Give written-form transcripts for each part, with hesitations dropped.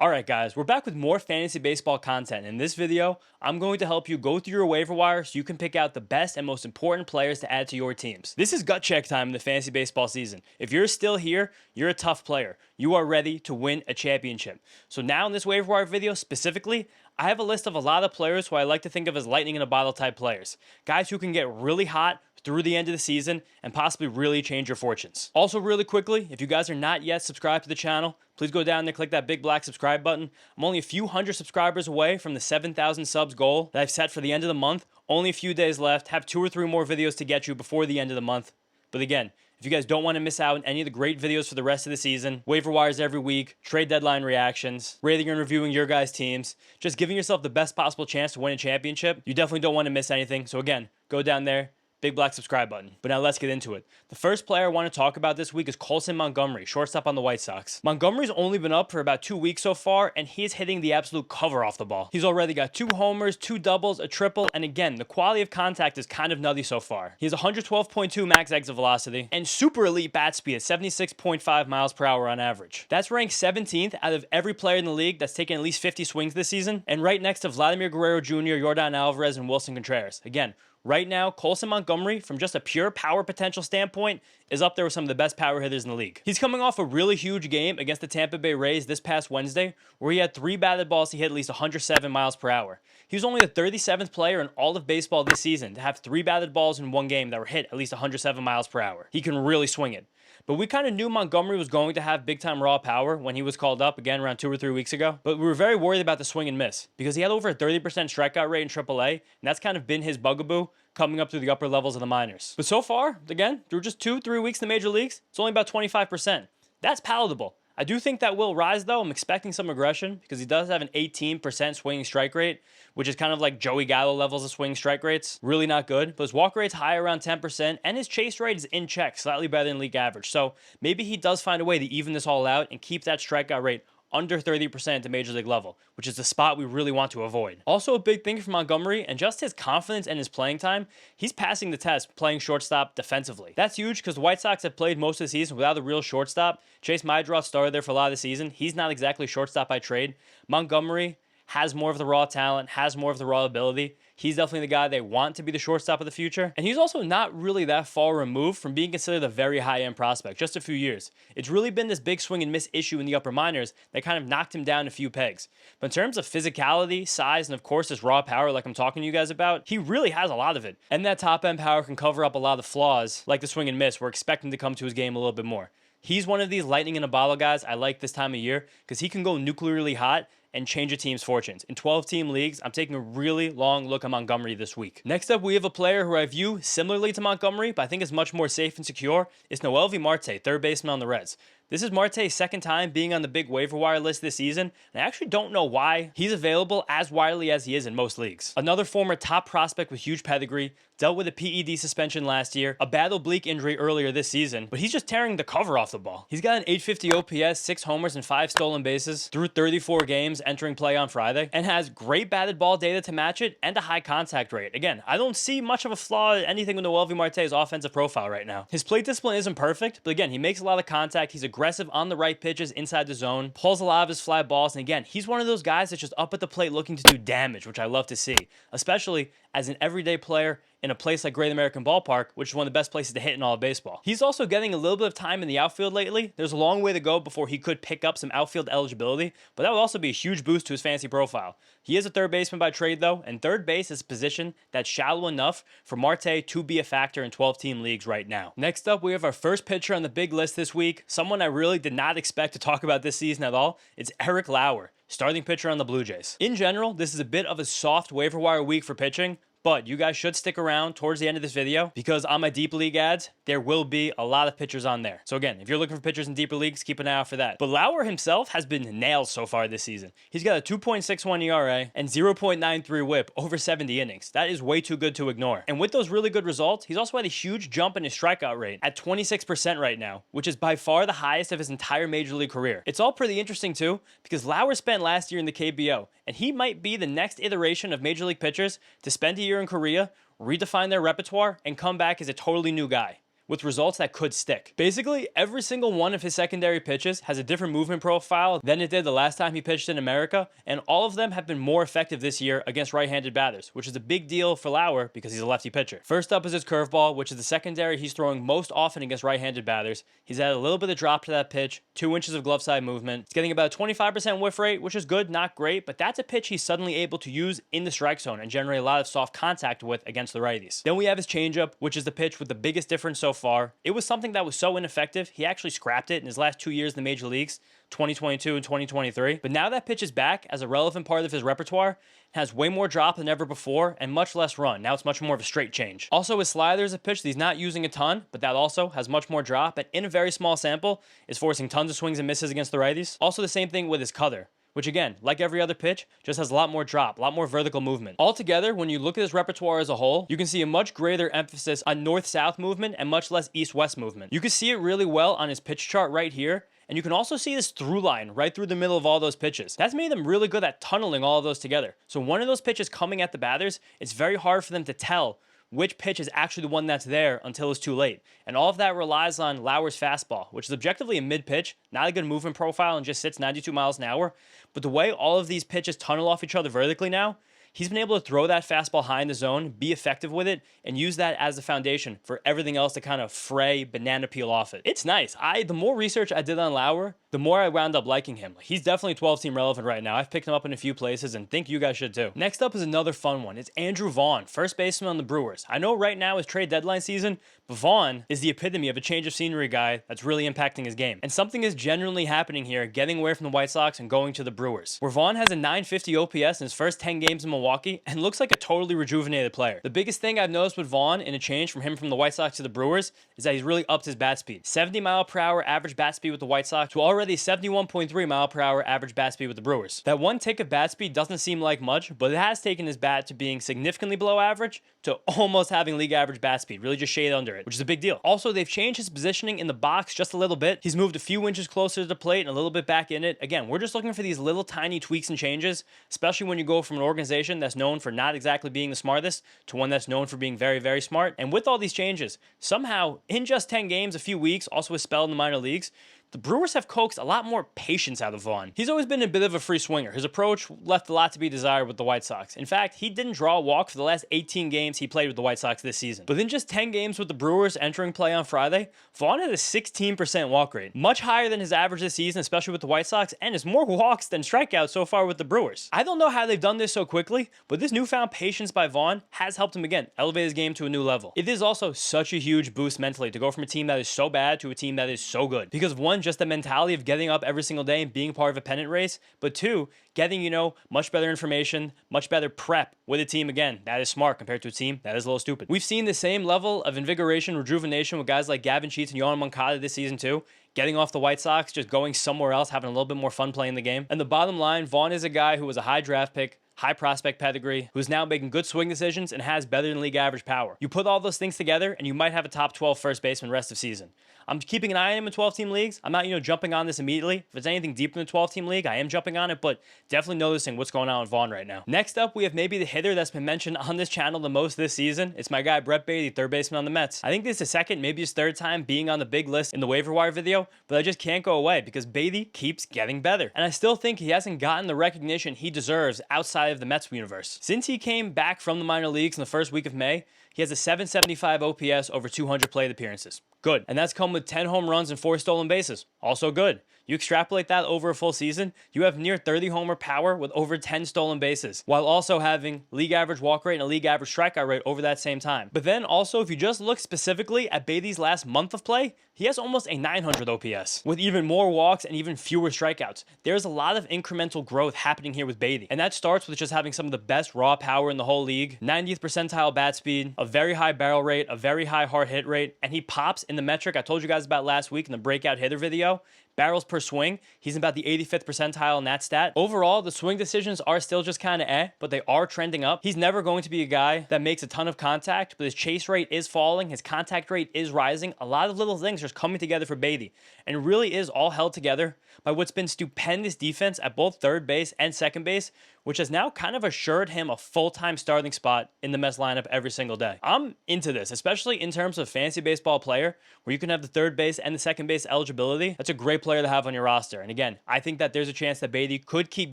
Alright guys, we're back with more fantasy baseball content. In this video, I'm going to help you go through your waiver wire so you can pick out the best and most important players to add to your teams. This is gut check time in the fantasy baseball season. If you're still here, you're a tough player. You are ready to win a championship. So now in this waiver wire video specifically, I have a list of a lot of players who I like to think of as lightning in a bottle type players. Guys who can get really hot through the end of the season and possibly really change your fortunes. Also really quickly, if you guys are not yet subscribed to the channel, please go down there, click that big black subscribe button. I'm only a few hundred subscribers away from the 7,000 subs goal that I've set for the end of the month. Only a few days left, have 2 or 3 more videos to get you before the end of the month. But again, if you guys don't want to miss out on any of the great videos for the rest of the season, waiver wires every week, trade deadline reactions, rating and reviewing your guys' teams, just giving yourself the best possible chance to win a championship, you definitely don't want to miss anything. So again, go down there, big black subscribe button. But now let's get into it. The first player I want to talk about this week is Colson Montgomery, shortstop on the White Sox. Montgomery's only been up for about 2 weeks so far, and he's hitting the absolute cover off the ball. He's already got 2 homers, 2 doubles, a triple, and again, the quality of contact is kind of nutty so far. He has 112.2 max exit velocity and super elite bat speed at 76.5 miles per hour on average. That's ranked 17th out of every player in the league that's taken at least 50 swings this season, and right next to Vladimir Guerrero Jr., Yordan Alvarez, and Wilson Contreras. Again, right now, Colson Montgomery, from just a pure power potential standpoint, is up there with some of the best power hitters in the league. He's coming off a really huge game against the Tampa Bay Rays this past Wednesday, where he had 3 batted balls he hit at least 107 miles per hour. He was only the 37th player in all of baseball this season to have 3 batted balls in one game that were hit at least 107 miles per hour. He can really swing it. But we kind of knew Montgomery was going to have big-time raw power when he was called up again around 2 or 3 weeks ago. But we were very worried about the swing and miss because he had over a 30% strikeout rate in AAA, and that's kind of been his bugaboo coming up through the upper levels of the minors. But so far, again, through just 2-3 weeks in the major leagues, it's only about 25%. That's palatable. I do think that will rise, though. I'm expecting some aggression because he does have an 18% swinging strike rate, which is kind of like Joey Gallo levels of swinging strike rates. Really not good. But his walk rate's high, around 10%, and his chase rate is in check, slightly better than league average. So maybe he does find a way to even this all out and keep that strikeout rate under 30% at the major league level, which is the spot we really want to avoid. Also a big thing for Montgomery, and just his confidence and his playing time, he's passing the test playing shortstop defensively. That's huge because the White Sox have played most of the season without a real shortstop. Chase Maedroff started there for a lot of the season. He's not exactly shortstop by trade. Montgomery has more of the raw talent, has more of the raw ability. He's definitely the guy they want to be the shortstop of the future. And he's also not really that far removed from being considered a very high-end prospect, just a few years. It's really been this big swing and miss issue in the upper minors that kind of knocked him down a few pegs. But in terms of physicality, size, and of course this raw power like I'm talking to you guys about, he really has a lot of it. And that top-end power can cover up a lot of the flaws, like the swing and miss. We're expecting to come to his game a little bit more. He's one of these lightning in a bottle guys I like this time of year because he can go nuclearly hot and change a team's fortunes. In 12-team leagues, I'm taking a really long look at Montgomery this week. Next up, we have a player who I view similarly to Montgomery, but I think is much more safe and secure. It's Noelvi Marte, third baseman on the Reds. This is Marte's second time being on the big waiver wire list this season, and I actually don't know why he's available as widely as he is in most leagues. Another former top prospect with huge pedigree, dealt with a PED suspension last year, a bad oblique injury earlier this season, but he's just tearing the cover off the ball. He's got an 850 OPS, 6 homers, and 5 stolen bases through 34 games entering play on Friday, and has great batted ball data to match it and a high contact rate. Again, I don't see much of a flaw in anything with Noelvi Marte's offensive profile right now. His plate discipline isn't perfect, but again, he makes a lot of contact. He's aggressive on the right pitches inside the zone, pulls a lot of his fly balls, and again, he's one of those guys that's just up at the plate looking to do damage, which I love to see, especially as an everyday player in a place like Great American Ballpark, which is one of the best places to hit in all of baseball. He's also getting a little bit of time in the outfield lately. There's a long way to go before he could pick up some outfield eligibility, but that would also be a huge boost to his fantasy profile. He is a third baseman by trade, though, and third base is a position that's shallow enough for Marte to be a factor in 12-team leagues right now. Next up, we have our first pitcher on the big list this week, someone I really did not expect to talk about this season at all. It's Eric Lauer, starting pitcher on the Blue Jays. In general, this is a bit of a soft waiver wire week for pitching, but you guys should stick around towards the end of this video because on my deep league ads, there will be a lot of pitchers on there. So again, if you're looking for pitchers in deeper leagues, keep an eye out for that. But Lauer himself has been nails so far this season. He's got a 2.61 ERA and 0.93 whip over 70 innings. That is way too good to ignore. And with those really good results, he's also had a huge jump in his strikeout rate at 26% right now, which is by far the highest of his entire major league career. It's all pretty interesting too because Lauer spent last year in the KBO, and he might be the next iteration of major league pitchers to spend a year in Korea, redefine their repertoire, and come back as a totally new guy. with results that could stick. Basically, every single one of his secondary pitches has a different movement profile than it did the last time he pitched in America, and all of them have been more effective this year against right-handed batters, which is a big deal for Lauer because he's a lefty pitcher. First up is his curveball, which is the secondary he's throwing most often against right-handed batters. He's had a little bit of drop to that pitch, 2 inches of glove side movement. It's getting about a 25% whiff rate, which is good, not great, but that's a pitch he's suddenly able to use in the strike zone and generate a lot of soft contact with against the righties. Then we have his changeup, which is the pitch with the biggest difference so far. It was something that was so ineffective, he actually scrapped it in his last 2 years in the major leagues, 2022 and 2023. But now that pitch is back as a relevant part of his repertoire, has way more drop than ever before and much less run. Now it's much more of a straight change. Also, his slider is a pitch that he's not using a ton, but that also has much more drop and in a very small sample is forcing tons of swings and misses against the righties. Also the same thing with his cutter, which again, like every other pitch, just has a lot more drop, a lot more vertical movement. Altogether, when you look at his repertoire as a whole, you can see a much greater emphasis on north-south movement and much less east-west movement. You can see it really well on his pitch chart right here, and you can also see this through line right through the middle of all those pitches. That's made them really good at tunneling all of those together. So one of those pitches coming at the batters, it's very hard for them to tell which pitch is actually the one that's there until it's too late. And all of that relies on Lauer's fastball, which is objectively a mid-pitch, not a good movement profile and just sits 92 miles an hour. But the way all of these pitches tunnel off each other vertically now, he's been able to throw that fastball high in the zone, be effective with it, and use that as the foundation for everything else to kind of fray banana peel off it. It's nice. The more research I did on Lauer, the more I wound up liking him. He's definitely 12-team relevant right now. I've picked him up in a few places and think you guys should too. Next up is another fun one. It's Andrew Vaughn, first baseman on the Brewers. I know right now is trade deadline season, but Vaughn is the epitome of a change of scenery guy that's really impacting his game. And something is genuinely happening here, getting away from the White Sox and going to the Brewers, where Vaughn has a 950 OPS in his first 10 games in Milwaukee and looks like a totally rejuvenated player. The biggest thing I've noticed with Vaughn in a change from him from the White Sox to the Brewers is that he's really upped his bat speed. 70-mile-per-hour average bat speed with the White Sox to already 71.3-mile-per-hour average bat speed with the Brewers. That one tick of bat speed doesn't seem like much, but it has taken his bat to being significantly below average to almost having league average bat speed, really just shade under it, which is a big deal. Also, they've changed his positioning in the box just a little bit. He's moved a few inches closer to the plate and a little bit back in it. Again, we're just looking for these little tiny tweaks and changes, especially when you go from an organization that's known for not exactly being the smartest to one that's known for being very, very smart. And with all these changes, somehow, in just 10 games, a few weeks, also a spell in the minor leagues, the Brewers have coaxed a lot more patience out of Vaughn. He's always been a bit of a free swinger. His approach left a lot to be desired with the White Sox. In fact, he didn't draw a walk for the last 18 games he played with the White Sox this season. But in just 10 games with the Brewers entering play on Friday, Vaughn had a 16% walk rate, much higher than his average this season, especially with the White Sox, and is more walks than strikeouts so far with the Brewers. I don't know how they've done this so quickly, but this newfound patience by Vaughn has helped him again elevate his game to a new level. It is also such a huge boost mentally to go from a team that is so bad to a team that is so good. Because of one, just the mentality of getting up every single day and being part of a pennant race, but two, getting, much better information, much better prep with a team again that is smart compared to a team that is a little stupid. We've seen the same level of invigoration, rejuvenation with guys like Gavin Sheets and Yohan Moncada this season too. Getting off the White Sox, just going somewhere else, having a little bit more fun playing the game. And the bottom line, Vaughn is a guy who was a high draft pick, high prospect pedigree, who's now making good swing decisions and has better than league average power. You put all those things together and you might have a top 12 first baseman rest of season. I'm keeping an eye on him in 12-team leagues. I'm not, jumping on this immediately. If it's anything deeper than the 12-team league, I am jumping on it, but definitely noticing what's going on with Vaughn right now. Next up, we have maybe the hitter that's been mentioned on this channel the most this season. It's my guy, Brett Baty, third baseman on the Mets. I think this is his second, maybe his third time being on the big list in the waiver wire video, but I just can't go away because Baty keeps getting better. And I still think he hasn't gotten the recognition he deserves outside of the Mets universe. Since he came back from the minor leagues in the first week of May, he has a 775 OPS over 200 plate appearances. Good. And that's come with 10 home runs and 4 stolen bases. Also good. You extrapolate that over a full season, you have near 30 homer power with over 10 stolen bases, while also having league average walk rate and a league average strikeout rate over that same time. But then also, if you just look specifically at Baty's last month of play, he has almost a 900 OPS, with even more walks and even fewer strikeouts. There's a lot of incremental growth happening here with Baty, and that starts with just having some of the best raw power in the whole league, 90th percentile bat speed, a very high barrel rate, a very high hard hit rate, and he pops in the metric I told you guys about last week in the breakout hitter video. Barrels per swing, he's about the 85th percentile in that stat. Overall, the swing decisions are still just kind of but they are trending up. He's never going to be a guy that makes a ton of contact, but his chase rate is falling, his contact rate is rising. A lot of little things are just coming together for Baty, and it really is all held together by what's been stupendous defense at both third base and second base, which has now kind of assured him a full-time starting spot in the Mets lineup every single day. I'm into this, especially in terms of fantasy baseball player, where you can have the third base and the second base eligibility. That's a great player to have on your roster. And again, I think that there's a chance that Beatty could keep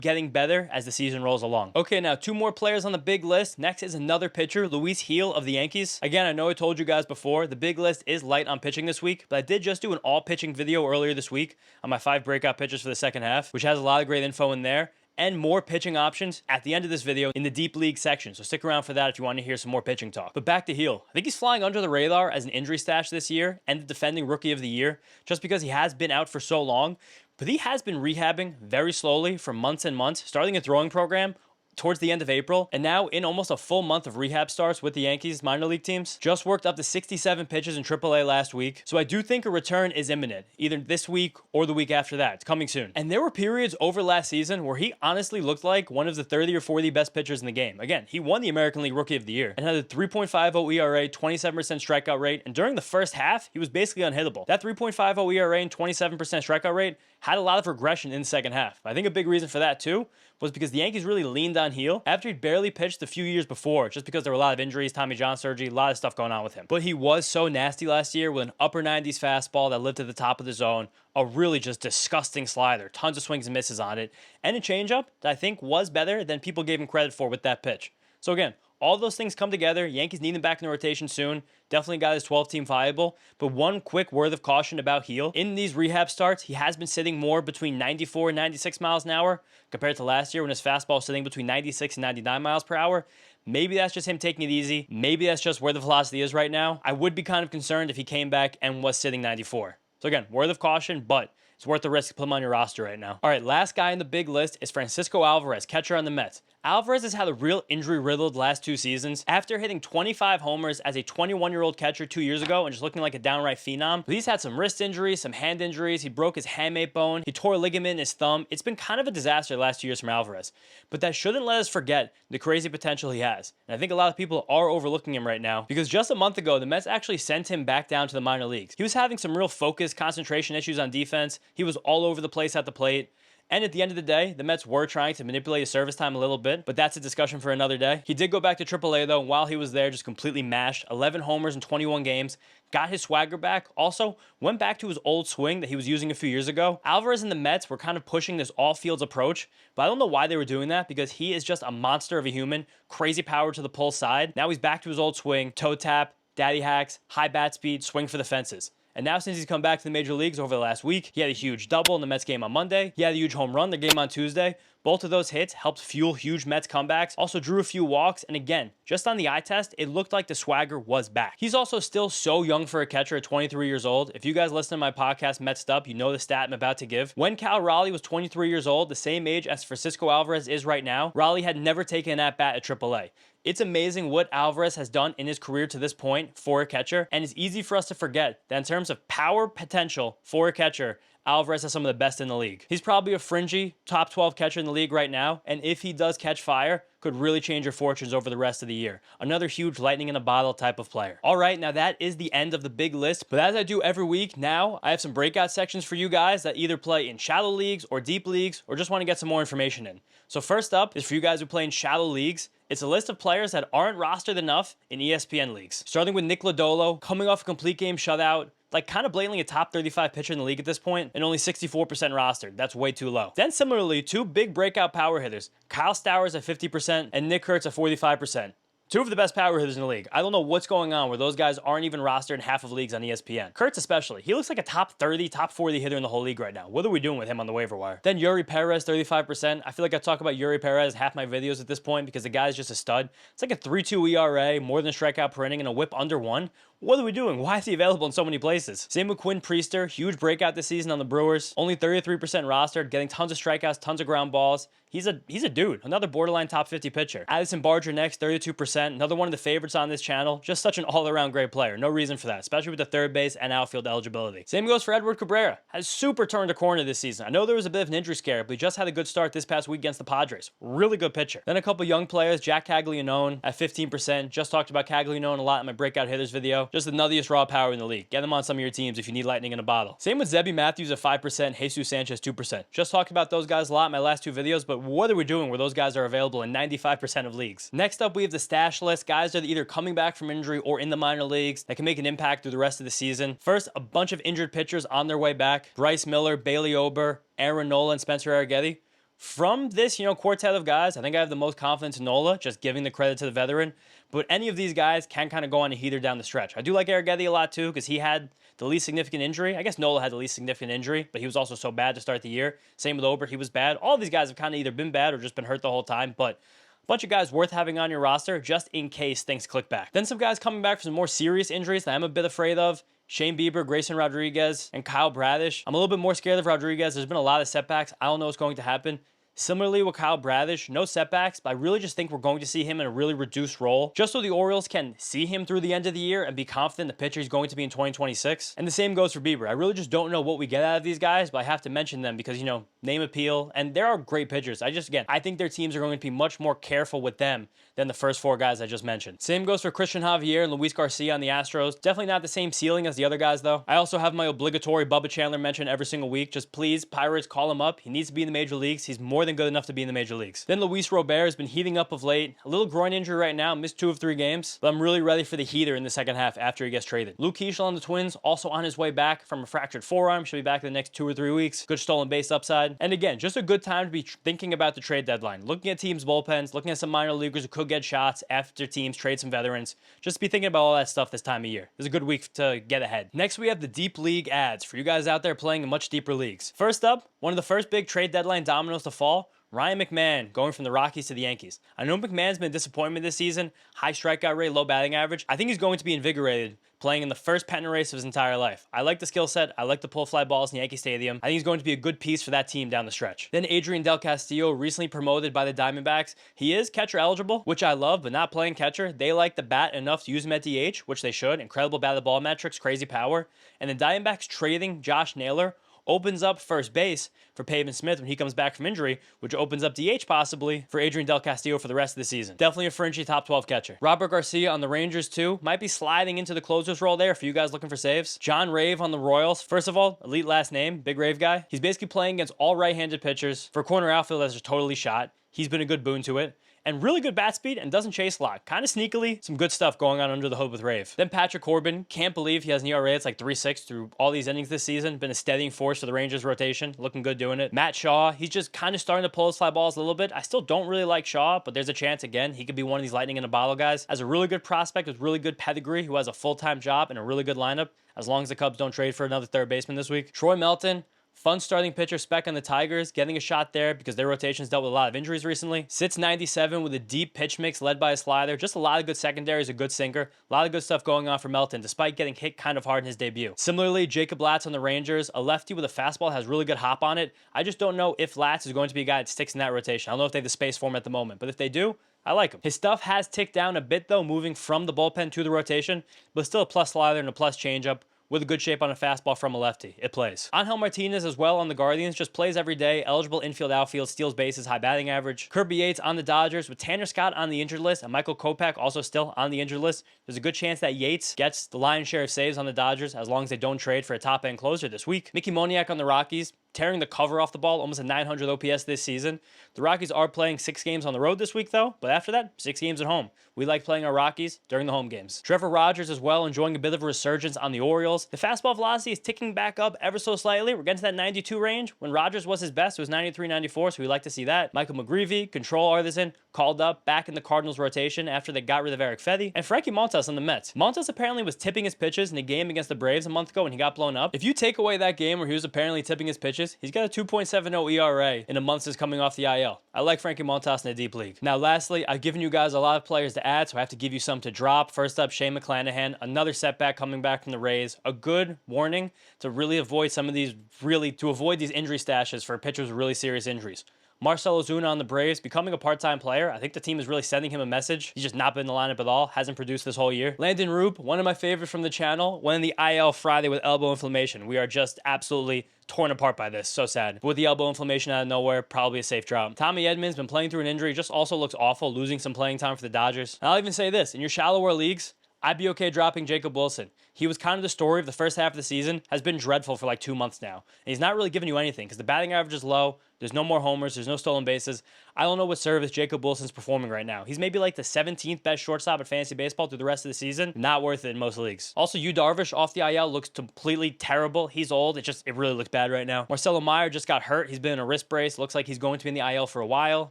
getting better as the season rolls along. Okay, now 2 more players on the big list. Next is another pitcher, Luis Gil of the Yankees. Again, I know I told you guys before, the big list is light on pitching this week, but I did just do an all-pitching video earlier this week on my 5 breakout pitchers for the second half, which has a lot of great info in there, and more pitching options at the end of this video in the deep league section. So stick around for that if you want to hear some more pitching talk. But back to Gil. I think he's flying under the radar as an injury stash this year and the defending rookie of the year, just because he has been out for so long. But he has been rehabbing very slowly for months and months, starting a throwing program towards the end of April, and now in almost a full month of rehab starts with the Yankees minor league teams. Just worked up to 67 pitches in AAA last week, so I do think a return is imminent, either this week or the week after that. It's coming soon. And there were periods over last season where he honestly looked like one of the 30 or 40 best pitchers in the game. Again, he won the American League Rookie of the Year and had a 3.50 ERA, 27% strikeout rate, and during the first half, he was basically unhittable. That 3.50 ERA and 27% strikeout rate had a lot of regression in the second half. I think a big reason for that too was because the Yankees really leaned on Gil after he'd barely pitched a few years before, just because there were a lot of injuries, Tommy John surgery, a lot of stuff going on with him. But he was so nasty last year with an upper 90s fastball that lived at the top of the zone, a really just disgusting slider, tons of swings and misses on it, and a changeup that I think was better than people gave him credit for with that pitch. So again, all those things come together. Yankees need him back in the rotation soon. Definitely got his 12-team viable. But one quick word of caution about Gil. In these rehab starts, he has been sitting more between 94 and 96 miles an hour compared to last year when his fastball was sitting between 96 and 99 miles per hour. Maybe that's just him taking it easy. Maybe that's just where the velocity is right now. I would be kind of concerned if he came back and was sitting 94. So again, word of caution, but it's worth the risk to put him on your roster right now. All right, last guy in the big list is Francisco Alvarez, catcher on the Mets. Alvarez has had a real injury-riddled last 2 seasons. After hitting 25 homers as a 21-year-old catcher 2 years ago and just looking like a downright phenom, he's had some wrist injuries, some hand injuries. He broke his hamate bone. He tore a ligament in his thumb. It's been kind of a disaster the last 2 years from Alvarez. But that shouldn't let us forget the crazy potential he has. And I think a lot of people are overlooking him right now because just a month ago, the Mets actually sent him back down to the minor leagues. He was having some real focus, concentration issues on defense. He was all over the place at the plate. And at the end of the day, the Mets were trying to manipulate his service time a little bit, but that's a discussion for another day. He did go back to AAA though, and while he was there, just completely mashed. 11 homers in 21 games, got his swagger back. Also, went back to his old swing that he was using a few years ago. Alvarez and the Mets were kind of pushing this all-fields approach, but I don't know why they were doing that because he is just a monster of a human, crazy power to the pull side. Now he's back to his old swing, toe tap, daddy hacks, high bat speed, swing for the fences. And now since he's come back to the major leagues over the last week, he had a huge double in the Mets game on Monday. He had a huge home run in the game on Tuesday. Both of those hits helped fuel huge Mets comebacks. Also drew a few walks. And again, just on the eye test, it looked like the swagger was back. He's also still so young for a catcher at 23 years old. If you guys listen to my podcast, Mets Up, you know the stat I'm about to give. When Cal Raleigh was 23 years old, the same age as Francisco Alvarez is right now, Raleigh had never taken an at-bat at AAA. It's amazing what Alvarez has done in his career to this point for a catcher, and it's easy for us to forget that in terms of power potential for a catcher, Alvarez has some of the best in the league. He's probably a fringy top 12 catcher in the league right now, and if he does catch fire, could really change your fortunes over the rest of the year. Another huge lightning in a bottle type of player. All right, now that is the end of the big list, but as I do every week now, I have some breakout sections for you guys that either play in shallow leagues or deep leagues or just want to get some more information in. So first up is for you guys who play in shallow leagues. It's a list of players that aren't rostered enough in ESPN leagues. Starting with Nick Lodolo, coming off a complete game shutout, like kind of blatantly a top 35 pitcher in the league at this point, and only 64% rostered. That's way too low. Then similarly, 2 big breakout power hitters, Kyle Stowers at 50% and Nick Kurtz at 45%. 2 of the best power hitters in the league. I don't know what's going on where those guys aren't even rostered in half of leagues on ESPN. Kurtz especially. He looks like a top 30, top 40 hitter in the whole league right now. What are we doing with him on the waiver wire? Then Yuri Perez, 35%. I feel like I talk about Yuri Perez half my videos at this point because the guy's just a stud. It's like a 3.2 ERA, more than a strikeout per inning, and a whip under 1. What are we doing? Why is he available in so many places? Same with Quinn Priester. Huge breakout this season on the Brewers. Only 33% rostered, getting tons of strikeouts, tons of ground balls. He's a dude. Another borderline top 50 pitcher. Addison Barger next, 32%. Another one of the favorites on this channel. Just such an all-around great player. No reason for that, especially with the third base and outfield eligibility. Same goes for Edward Cabrera. Has super turned a corner this season. I know there was a bit of an injury scare, but he just had a good start this past week against the Padres. Really good pitcher. Then a couple young players. Jack Caglianone at 15%. Just talked about Caglianone a lot in my breakout hitters video. Castillo, just the nuttiest raw power in the league. Get them on some of your teams if you need lightning in a bottle. Same with Zebby Matthews at 5%, Jesus Sanchez 2%. Just talked about those guys a lot in my last two videos, but what are we doing where those guys are available in 95% of leagues? Next up, we have the stash list. Guys that are either coming back from injury or in the minor leagues that can make an impact through the rest of the season. First, a bunch of injured pitchers on their way back. Bryce Miller, Bailey Ober, Aaron Nola, and Spencer Arrighetti. From this, quartet of guys, I think I have the most confidence in Nola, just giving the credit to the veteran. But any of these guys can kind of go on a heater down the stretch. I do like Arrighetti a lot too, because he had the least significant injury. I guess Nola had the least significant injury, but he was also so bad to start the year. Same with Ober, he was bad. All these guys have kind of either been bad or just been hurt the whole time, but a bunch of guys worth having on your roster just in case things click back. Then some guys coming back from some more serious injuries that I'm a bit afraid of. Shane Bieber, Grayson Rodriguez, and Kyle Bradish. I'm a little bit more scared of Rodriguez. There's been a lot of setbacks. I don't know what's going to happen. Similarly with Kyle Bradish, no setbacks, but I really just think we're going to see him in a really reduced role, just so the Orioles can see him through the end of the year and be confident the pitcher he's going to be in 2026. And the same goes for Bieber. I really just don't know what we get out of these guys, but I have to mention them because, name appeal, and there are great pitchers. I think their teams are going to be much more careful with them than the first four guys I just mentioned. Same goes for Christian Javier and Luis Garcia on the Astros. Definitely not the same ceiling as the other guys, though. I also have my obligatory Bubba Chandler mention every single week. Just please, Pirates, call him up. He needs to be in the major leagues. He's more than good enough to be in the major leagues. Then Luis Robert has been heating up of late. A little groin injury right now, missed 2 of 3 games, but I'm really ready for the heater in the second half after he gets traded. Luke Keeschel on the Twins, also on his way back from a fractured forearm. Should be back in the next 2 or 3 weeks. Good stolen base upside. And again, just a good time to be thinking about the trade deadline. Looking at teams' bullpens, looking at some minor leaguers who could get shots after teams trade some veterans. Just be thinking about all that stuff this time of year. It's a good week to get ahead. Next, we have the deep league ads for you guys out there playing in much deeper leagues. First up, one of the first big trade deadline dominoes to fall, Ryan McMahon going from the Rockies to the Yankees. I know McMahon's been a disappointment this season. High strikeout rate, low batting average. I think he's going to be invigorated playing in the first pennant race of his entire life. I like the skill set. I like the pull fly balls in Yankee Stadium. I think he's going to be a good piece for that team down the stretch. Then Adrian Del Castillo, recently promoted by the Diamondbacks. He is catcher eligible, which I love, but not playing catcher. They like the bat enough to use him at DH, which they should. Incredible bat to ball metrics, crazy power. And the Diamondbacks trading Josh Naylor opens up first base for Pavin Smith when he comes back from injury, which opens up DH possibly for Adrian Del Castillo for the rest of the season. Definitely a fringy top 12 catcher. Robert Garcia on the Rangers too. Might be sliding into the closer's role there for you guys looking for saves. John Rave on the Royals. First of all, elite last name, big Rave guy. He's basically playing against all right-handed pitchers. For a corner outfield that's just totally shot. He's been a good boon to it. And really good bat speed and doesn't chase a lot. Kind of sneakily, some good stuff going on under the hood with Rave. Then Patrick Corbin, can't believe he has an ERA that's like 3.6 through all these innings this season. Been a steadying force for the Rangers rotation. Looking good doing it. Matt Shaw, he's just kind of starting to pull his fly balls a little bit. I still don't really like Shaw, but there's a chance again he could be one of these lightning in a bottle guys. As a really good prospect with really good pedigree who has a full-time job and a really good lineup, as long as the Cubs don't trade for another third baseman this week. Troy Melton, fun starting pitcher spec on the Tigers, getting a shot there because their rotation's dealt with a lot of injuries recently. Sits 97 with a deep pitch mix led by a slider. Just a lot of good secondaries, a good sinker. A lot of good stuff going on for Melton, despite getting hit kind of hard in his debut. Similarly, Jacob Latz on the Rangers, a lefty with a fastball, has really good hop on it. I just don't know if Latz is going to be a guy that sticks in that rotation. I don't know if they have the space for him at the moment, but if they do, I like him. His stuff has ticked down a bit though, moving from the bullpen to the rotation, but still a plus slider and a plus changeup. With a good shape on a fastball from a lefty. It plays. Angel Martinez as well on the Guardians. Just plays every day. Eligible infield, outfield, steals bases, high batting average. Kirby Yates on the Dodgers with Tanner Scott on the injured list and Michael Kopech also still on the injured list. There's a good chance that Yates gets the lion's share of saves on the Dodgers as long as they don't trade for a top-end closer this week. Mickey Moniak on the Rockies. Tearing the cover off the ball, almost a 900 OPS this season. The Rockies are playing 6 games on the road this week, though, but after that, 6 games at home. We like playing our Rockies during the home games. Trevor Rogers as well, enjoying a bit of a resurgence on the Orioles. The fastball velocity is ticking back up ever so slightly. We're getting to that 92 range. When Rogers was his best, it was 93, 94, so we like to see that. Michael McGreevy, control artisan, called up, back in the Cardinals rotation after they got rid of Eric Fetty. And Frankie Montas on the Mets. Montas apparently was tipping his pitches in a game against the Braves a month ago when he got blown up. If you take away that game where he was apparently tipping his pitches, he's got a 2.70 ERA in a month since coming off the IL. I like Frankie Montas in a deep league. Now, lastly, I've given you guys a lot of players to add, so I have to give you some to drop. First up, Shane McClanahan, another setback coming back from the Rays. A good warning to really avoid some of these, to avoid these injury stashes for pitchers with really serious injuries. Marcell Ozuna on the Braves, becoming a part-time player. I think the team is really sending him a message. He's just not been in the lineup at all. Hasn't produced this whole year. Landon Roop, one of my favorites from the channel, went in the IL Friday with elbow inflammation. We are just absolutely torn apart by this. So sad. But with the elbow inflammation out of nowhere, probably a safe drop. Tommy Edmonds been playing through an injury. Just also looks awful, losing some playing time for the Dodgers. And I'll even say this. In your shallower leagues, I'd be okay dropping Jacob Wilson. He was kind of the story of the first half of the season, has been dreadful for like 2 months now. And he's not really giving you anything because the batting average is low. There's no more homers. There's no stolen bases. I don't know what service Jacob Wilson's performing right now. He's maybe like the 17th best shortstop at fantasy baseball through the rest of the season. Not worth it in most leagues. Also, Yu Darvish off the IL looks completely terrible. He's old. It really looks bad right now. Marcelo Meyer just got hurt. He's been in a wrist brace. Looks like he's going to be in the IL for a while.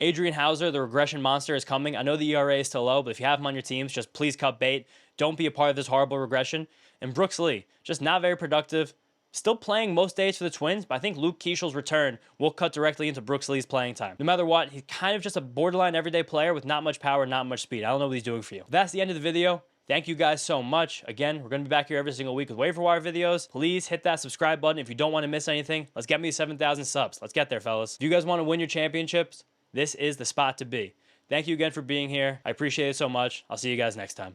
Adrian Hauser, the regression monster, is coming. I know the ERA is still low, but if you have him on your teams, just please cut bait. Don't be a part of this horrible regression. And Brooks Lee, just not very productive. Still playing most days for the Twins, but I think Luke Keishel's return will cut directly into Brooks Lee's playing time. No matter what, he's kind of just a borderline everyday player with not much power, not much speed. I don't know what he's doing for you. That's the end of the video. Thank you guys so much. Again, we're going to be back here every single week with waiver wire videos. Please hit that subscribe button if you don't want to miss anything. Let's get me 7,000 subs. Let's get there, fellas. If you guys want to win your championships, this is the spot to be. Thank you again for being here. I appreciate it so much. I'll see you guys next time.